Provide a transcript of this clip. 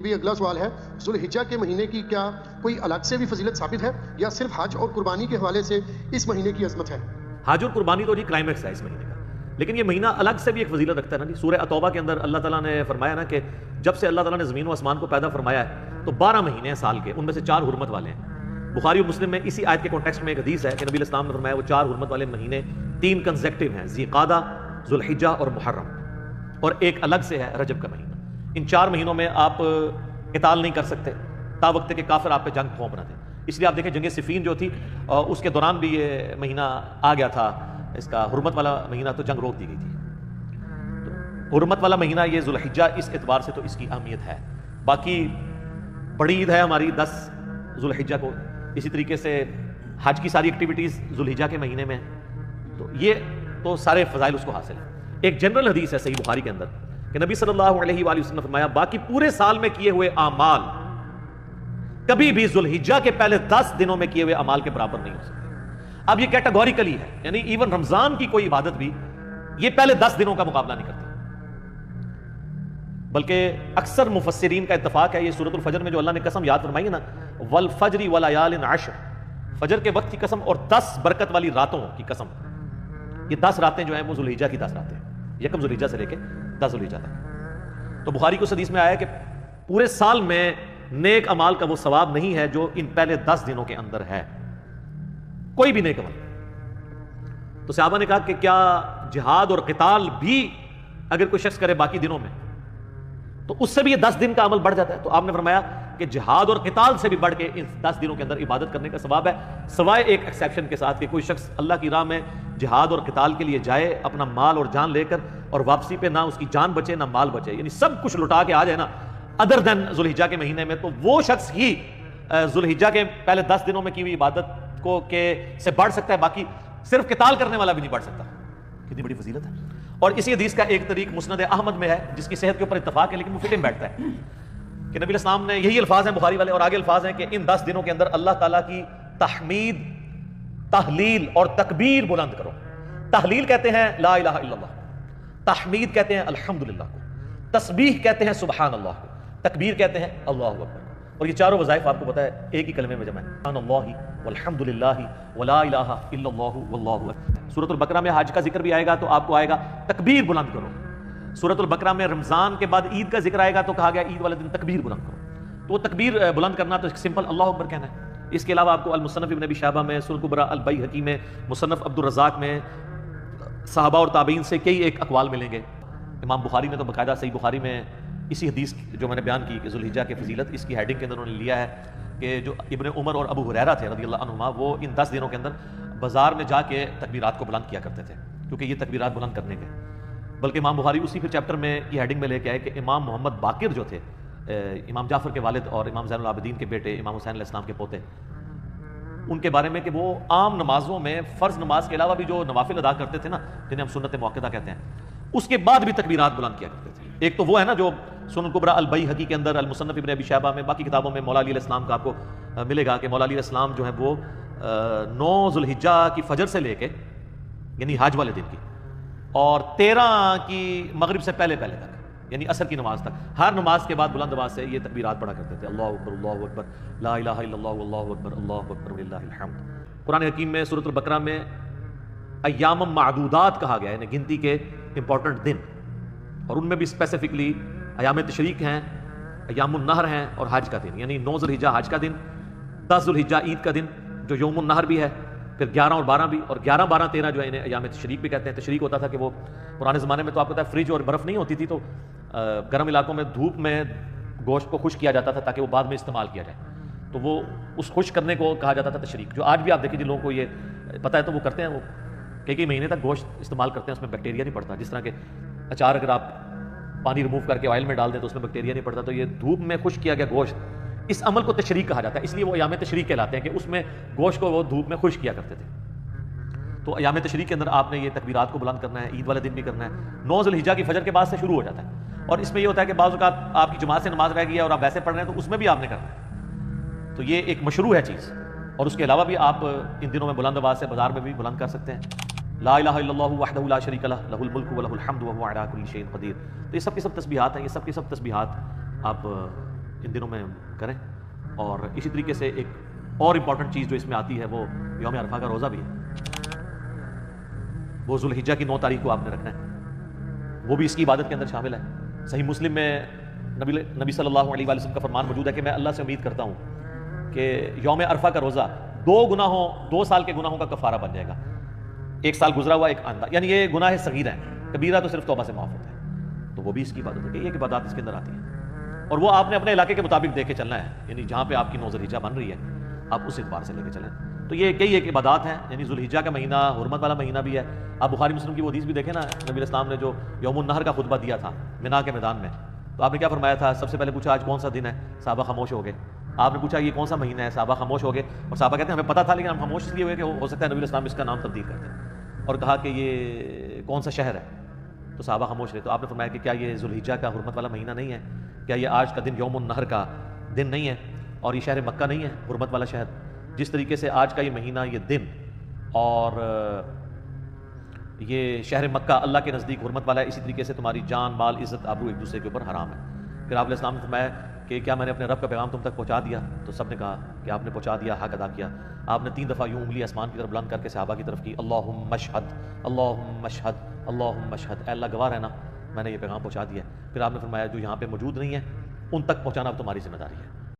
بھی اگلا سوال ہے، ذوالحجہ کے مہینے کی کیا کوئی الگ سے بھی فضیلت ثابت ہے یا صرف حج اور قربانی کے حوالے سے اس مہینے کی عظمت ہے؟ حج اور قربانی تو جی کلائمیکس ہے اس مہینے کا، لیکن یہ مہینہ الگ سے بھی ایک فضیلت رکھتا ہے نا جی۔ سورہ توبہ کے اندر اللہ تعالیٰ نے فرمایا نا کہ جب سے اللہ تعالیٰ نے زمین و آسمان کو پیدا فرمایا ہے تو 12 مہینے ہیں سال کے، ان میں سے 4 حرمت والے ہیں۔ بخاری و مسلم میں اسی آیت کے کانٹیکسٹ میں ایک حدیث ہے کہ نبی علیہ السلام نے فرمایا وہ 4 حرمت والے مہینے 3 کنزیکٹیو ہیں، ذی قعدہ، ذوالحجہ اور محرم، اور ایک الگ سے ہے رجب کا مہینہ۔ ان 4 مہینوں میں آپ قتال نہیں کر سکتے تا وقت کہ کافر آپ پہ جنگ تھوپ نہ دیں۔ اس لیے آپ دیکھیں جنگ صفین جو تھی اس کے دوران بھی یہ مہینہ آ گیا تھا، اس کا حرمت والا مہینہ، تو جنگ روک دی گئی تھی۔ تو حرمت والا مہینہ یہ ذوالحجہ، اس اعتبار سے تو اس کی اہمیت ہے۔ باقی بڑی عید ہے ہماری 10 ذوالحجہ کو، اسی طریقے سے حج کی ساری ایکٹیویٹیز ذوالحجہ کے مہینے میں ہیں، تو یہ تو سارے فضائل اس کو حاصل ہیں۔ ایک جنرل حدیث ہے صحیح بخاری کے اندر کہ نبی صلی اللہ علیہ وآلہ وسلم نے فرمایا باقی پورے سال میں کیے ہوئے اعمال کبھی بھی ذوالحجہ کے پہلے 10 دنوں میں کیے ہوئے اعمال کے برابر نہیں ہو سکتے۔ اب یہ کیٹیگوریکلی ہے، یعنی ایون رمضان کی کوئی عبادت بھی یہ پہلے 10 دنوں کا مقابلہ نہیں کرتی، بلکہ اکثر مفسرین کا اتفاق ہے یہ سورۃ الفجر میں جو اللہ نے قسم یاد فرمائی ہے نا، والفجر ولیال عشر، فجر کے وقت کی قسم اور 10 برکت والی راتوں کی قسم، یہ 10 راتیں جو ہیں وہ ذوالحجہ کی 10 راتیں ہیں، یکم ذوالحجہ سے لے کے 10 ذوالحجہ تک۔ تو بخاری کو اس حدیث میں آیا کہ پورے سال میں نیک عمال کا وہ ثواب نہیں ہے جو ان پہلے 10 دنوں کے اندر ہے، کوئی بھی نیک عمل۔ تو صحابہ نے کہا کہ کیا جہاد اور قتال بھی اگر کوئی شخص کرے باقی دنوں میں تو اس سے بھی یہ 10 دن کا عمل بڑھ جاتا ہے؟ تو آپ نے فرمایا کہ جہاد اور قتال سے بھی بڑھ کے ان 10 دنوں کے اندر عبادت کرنے کا ثواب ہے، سوائے ایک ایکسیپشن کے ساتھ کہ کوئی شخص اللہ کی راہ میں جہاد اور قتال کے لیے جائے اپنا مال اور جان لے کر، اور واپسی پہ نہ اس کی جان بچے نہ مال بچے، یعنی سب کچھ لٹا کے آ جائے نا ادر دین ذوالحجہ کے مہینے میں، تو وہ شخص ہی ذوالحجہ کے پہلے 10 دنوں میں کی ہوئی عبادت کو سے بڑھ سکتا ہے، باقی صرف قتال کرنے والا بھی نہیں بڑھ سکتا۔ کتنی بڑی فضیلت ہے۔ اور اسی حدیث کا ایک طریق مسند احمد میں ہے جس کی صحت کے اوپر اتفاق ہے لیکن وہ فٹ ان بیٹھتا ہے کہ نبی علیہ السلام نے یہی الفاظ ہیں بخاری والے، اور آگے الفاظ ہیں کہ ان 10 دنوں کے اندر اللہ تعالیٰ کی تحمید، تحلیل اور تکبیر بلند کرو۔ تحلیل کہتے ہیں لا الہ الا اللہ، تحمید کہتے ہیں الحمدللہ کو، تسبیح کہتے ہیں سبحان اللہ کو، تکبیر کہتے ہیں اللہ اکبر، اور یہ چاروں وظائف آپ کو پتہ ہے ایک ہی کلمے میں جمع ہے، سبحان اللہ والحمدللہ ولا الہ الا اللہ واللہ اکبر۔ سورۃ البقرہ میں حج کا ذکر بھی آئے گا تو آپ کو آئے گا تکبیر بلند کرو۔ سورۃ البقرہ میں رمضان کے بعد عید کا ذکر آئے گا تو کہا گیا عید والے دن تکبیر بلند کرو۔ تو وہ تکبیر بلند کرنا تو سمپل اللہ اکبر کہنا ہے۔ اس کے علاوہ آپ کو المصنف ابن ابی شیبہ میں، سنن کبریٰ البیہقی میں، مصنف عبد الرزاق میں صحابہ اور تابعین سے کئی ایک اقوال ملیں گے۔ امام بخاری نے تو باقاعدہ صحیح بخاری میں اسی حدیث جو میں نے بیان کی کہ ذوالحجہ کی فضیلت، اس کی ہیڈنگ کے اندر انہوں نے لیا ہے کہ جو ابن عمر اور ابو ہریرہ تھے رضی اللہ عنہما، وہ ان 10 دنوں کے اندر بازار میں جا کے تکبیرات کو بلند کیا کرتے تھے، کیونکہ یہ تکبیرات بلند کرنے کے، بلکہ امام بخاری اسی پھر چیپٹر میں یہ ہیڈنگ میں لے کے آئے کہ امام محمد باقر جو تھے، امام جعفر کے والد اور امام زین العابدین کے بیٹے، امام حسین علیہ السلام کے پوتے، ان کے بارے میں کہ وہ عام نمازوں میں فرض نماز کے علاوہ بھی جو نوافل ادا کرتے تھے نا، جنہیں ہم سنت موقدہ کہتے ہیں، اس کے بعد بھی تکبیرات بلند کیا کرتے تھے۔ ایک تو وہ ہے نا جو سنن کبریٰ البیہقی کے اندر، المصنف ابن ابی شیبہ میں، باقی کتابوں میں مولا علی علیہ السلام کا آپ کو ملے گا کہ مولا علی علیہ السلام جو ہیں وہ 9 ذوالحجہ کی فجر سے لے کے یعنی حج والے دن کی، اور 13 کی مغرب سے پہلے تک یعنی عصر کی نماز تک، ہر نماز کے بعد بلند آواز سے یہ تکبیرات پڑھا کرتے تھے، اللہ اکبر اللہ اکبر لا الہ الا اللہ اللہ اکبر اللہ اکبر وللہ الحمد۔ قرآن حکیم میں سورۃ البقرہ میں ایام معدودات کہا گیا ہے، یعنی گنتی کے امپورٹنٹ دن، اور ان میں بھی اسپیسیفکلی ایام تشریق ہیں، ایام النہر ہیں، اور حج کا دن، یعنی 9 ذوالحجہ حج کا دن، 10 ذوالحجہ عید کا دن جو یوم النہر بھی ہے، پھر 11 اور 12 بھی، اور 11 12 13 جو ہے انہیں ایام تشریق بھی کہتے ہیں۔ تشریق ہوتا تھا کہ وہ پرانے زمانے میں تو آپ کو پتہ ہے فریج اور برف نہیں ہوتی تھی، تو گرم علاقوں میں دھوپ میں گوشت کو خشک کیا جاتا تھا تاکہ وہ بعد میں استعمال کیا جائے، تو وہ اس خشک کرنے کو کہا جاتا تھا تشریق، جو آج بھی آپ دیکھیں جن لوگوں کو یہ پتہ ہے تو وہ کرتے ہیں، وہ کئی مہینے تک گوشت استعمال کرتے ہیں، اس میں بیکٹیریا نہیں پڑتا، جس طرح کہ اچار اگر آپ پانی ریموو کر کے آئل میں ڈال دیں تو اس میں بیکٹیریا نہیں پڑتا، تو یہ دھوپ میں خشک کیا گیا گوشت، اس عمل کو تشریق کہا جاتا ہے، اس لیے وہ ایام تشریق کہلاتے ہیں کہ اس میں گوشت کو وہ دھوپ میں خشک کیا کرتے تھے۔ تو ایام تشریق کے اندر آپ نے یہ تکبیرات کو بلند کرنا ہے، عید والے دن بھی کرنا ہے، 9 ذوالحجہ کی فجر کے بعد سے شروع ہو جاتا ہے، اور اس میں یہ ہوتا ہے کہ بعض اوقات آپ کی جماعت سے نماز رہ گئی ہے اور آپ ویسے پڑھ رہے ہیں تو اس میں بھی آپ نے کرنا ہے، تو یہ ایک مشروع ہے چیز۔ اور اس کے علاوہ بھی آپ ان دنوں میں بلند آواز سے بازار میں بھی بلند کر سکتے ہیں، لا الہ الا اللہ وحدہ لا شریک لہ لہ الملک ولہ الحمد وہو علی کل شیء قدیر۔ تو یہ سب کی سب تسبیحات ہیں، یہ سب کی سب تسبیحات آپ ان دنوں میں کریں. اور اسی طریقے سے ایک اور امپورٹنٹ چیز جو اس میں آتی ہے وہ یوم عرفہ کا روزہ بھی ہے. وہ ذوالحجہ کی 9 تاریخ کو آپ نے رکھنا ہے, وہ بھی اس کی عبادت کے اندر شامل ہے. صحیح مسلم میں نبی صلی اللہ علیہ وسلم کا فرمان موجود ہے کہ میں اللہ سے امید کرتا ہوں کہ یوم عرفہ کا روزہ 2 سال کے گناہوں کا کفارہ بن جائے گا. 1 سال گزرا ہوا، 1 آئندہ، یعنی یہ گناہ صغیرہ ہیں، کبیرہ تو صرف توبہ سے معاف ہوتا ہے. تو وہ بھی اس کی عبادت ہے کہ یہ عبادات اس کے اندر آتی ہیں، اور وہ آپ نے اپنے علاقے کے مطابق دیکھ کے چلنا ہے. یعنی جہاں پہ آپ کی 9 ذوالحجہ بن رہی ہے آپ اس اعتبار سے لے کے چلیں. تو یہ کئی ایک عبادات ہیں. یعنی ذوالحجہ کا مہینہ حرمت والا مہینہ بھی ہے. آپ بخاری مسلم کی وہ حدیث بھی دیکھیں نا، نبی علیہ السلام نے جو یوم النحر کا خطبہ دیا تھا منا کے میدان میں، تو آپ نے کیا فرمایا تھا؟ سب سے پہلے پوچھا آج کون سا دن ہے؟ صحابہ خاموش ہو گئے. آپ نے پوچھا یہ کون سا مہینہ ہے؟ صحابہ خاموش ہو گئے. اور صحابہ کہتے ہیں ہمیں پتہ تھا لیکن ہم خاموش اس لیے ہوئے کہ ہو سکتا ہے نبی علیہ السلام اس کا نام تبدیل کرتے ہیں. اور کہا کہ یہ کون سا شہر ہے؟ تو صحابہ خاموش رہے. تو آپ نے فرمایا کہ کیا یہ ذوالحجہ کا حرمت والا مہینہ نہیں ہے؟ کیا یہ آج کا دن یوم النحر کا دن نہیں ہے؟ اور یہ شہر مکہ نہیں ہے حرمت والا شہر؟ جس طریقے سے آج کا یہ مہینہ، یہ دن اور یہ شہر مکہ اللہ کے نزدیک حرمت والا ہے، اسی طریقے سے تمہاری جان، مال، عزت، آبرو ایک دوسرے کے اوپر حرام ہے. پھر آپ علیہ السلام نے فرمایا کہ کیا میں نے اپنے رب کا پیغام تم تک پہنچا دیا؟ تو سب نے کہا کہ آپ نے پہنچا دیا، حق ادا کیا. آپ نے 3 دفعہ یوں انگلی آسمان کی طرف بلند کر کے صحابہ کی طرف کی، اللہم اشہد، اللہم اشہد، اللہم اشہد، اے اللہ گواہ رہنا میں نے یہ پیغام پہنچا دیا ہے. پھر آپ نے فرمایا جو یہاں پہ موجود نہیں ہے ان تک پہنچانا اب تمہاری ذمہ داری ہے.